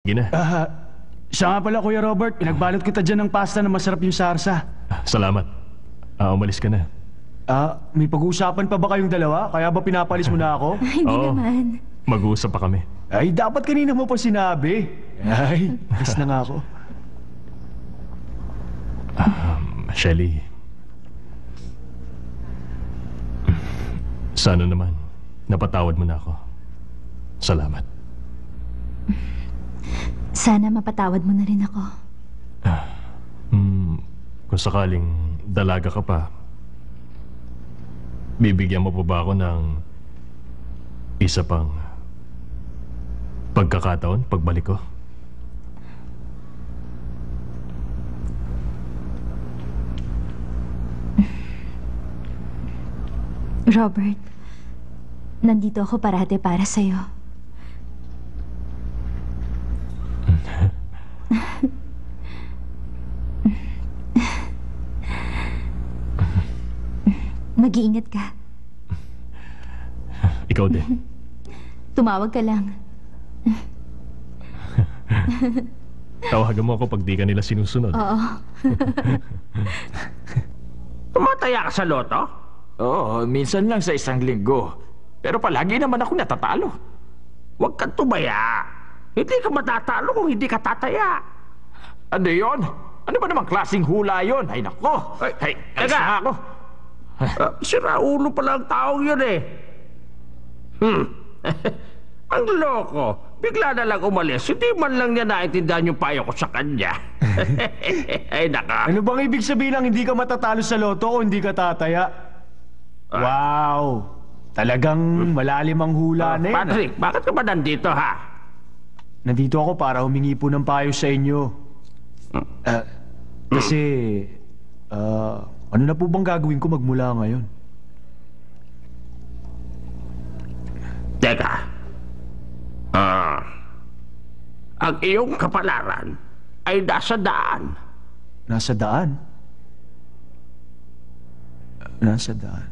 Sige na. Siya nga pala, Kuya Robert. Pinagbalot kita dyan ng pasta na masarap yung sarsa. Salamat. Umalis ka na. May pag-uusapan pa ba kayong dalawa? Kaya ba pinapalis mo na ako? Hindi naman. Mag-uusap pa kami. Ay, dapat kanina mo pa sinabi. Ay, miss na nga ako. Shelly. Sana naman, napatawad mo na ako. Salamat. Sana mapatawad mo na rin ako. Kung sakaling dalaga ka pa, bibigyan mo pa ba ako ng isa pang pagkakataon pagbalik ko? Robert, nandito ako parate para sa'yo. Mag-iingat ka. Ikaw din. Tumawag ka lang. Tawagan mo ako pag di ka nila sinusunod. Oo. Tumataya ka sa loto? Oo, minsan lang sa isang linggo. Pero palagi naman ako natatalo. Huwag kang tumaya. Hindi ka matatalo kung hindi ka tataya. Ano yon? Ano ba namang klaseng hula yon? Ay nako! Ay, alis teka. na ako. Siraulo pala ang taong yun eh. Ang loko. Bigla na lang umalis. Hindi man lang niya naintindihan yung payo ko sa kanya. Ay naka. Ano bang ibig sabihin ng hindi ka matatalo sa loto o hindi ka tataya? Wow! Talagang malalim ang hula na yan. Patrick, bakit ka ba nandito ha? Nandito ako para humingi po ng payo sa inyo. Kasi, ano na po bang gagawin ko magmula ngayon? Teka. Ang iyong kapalaran ay nasa daan. Nasa daan? Nasa daan.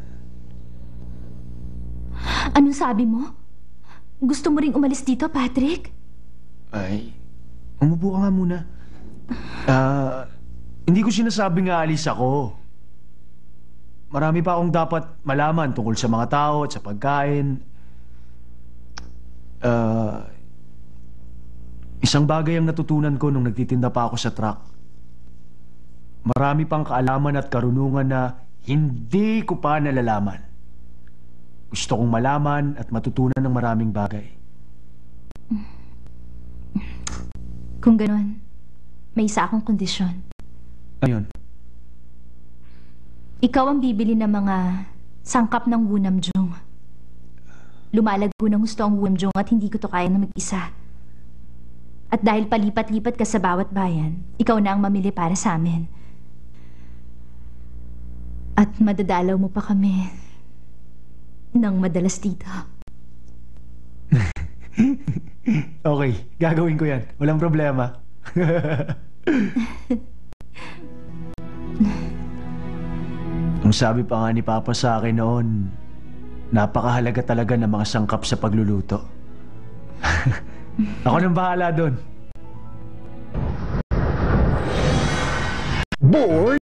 Anong sabi mo? Gusto mo ring umalis dito, Patrick? Ay, umupo ka nga muna. Hindi ko sinasabing aalis ako. Marami pa akong dapat malaman tungkol sa mga tao at sa pagkain. Isang bagay ang natutunan ko nung nagtitinda pa ako sa truck. Marami pang kaalaman at karunungan na hindi ko pa nalalaman. Gusto kong malaman at matutunan ng maraming bagay. Kung ganon, may isa akong kondisyon. Ayun. Ikaw ang bibili ng mga sangkap ng Wunamjung. Lumalago ng gusto ang Wunamjung at hindi ko to kaya na mag-isa. At dahil palipat-lipat ka sa bawat bayan, ikaw na ang mamili para sa amin. At madadalaw mo pa kami nang madalas dito. Okay, gagawin ko yan. Walang problema. Ang sabi pa nga ni Papa sa akin noon, napakahalaga talaga ng mga sangkap sa pagluluto. Ako nang bahala doon. Bored?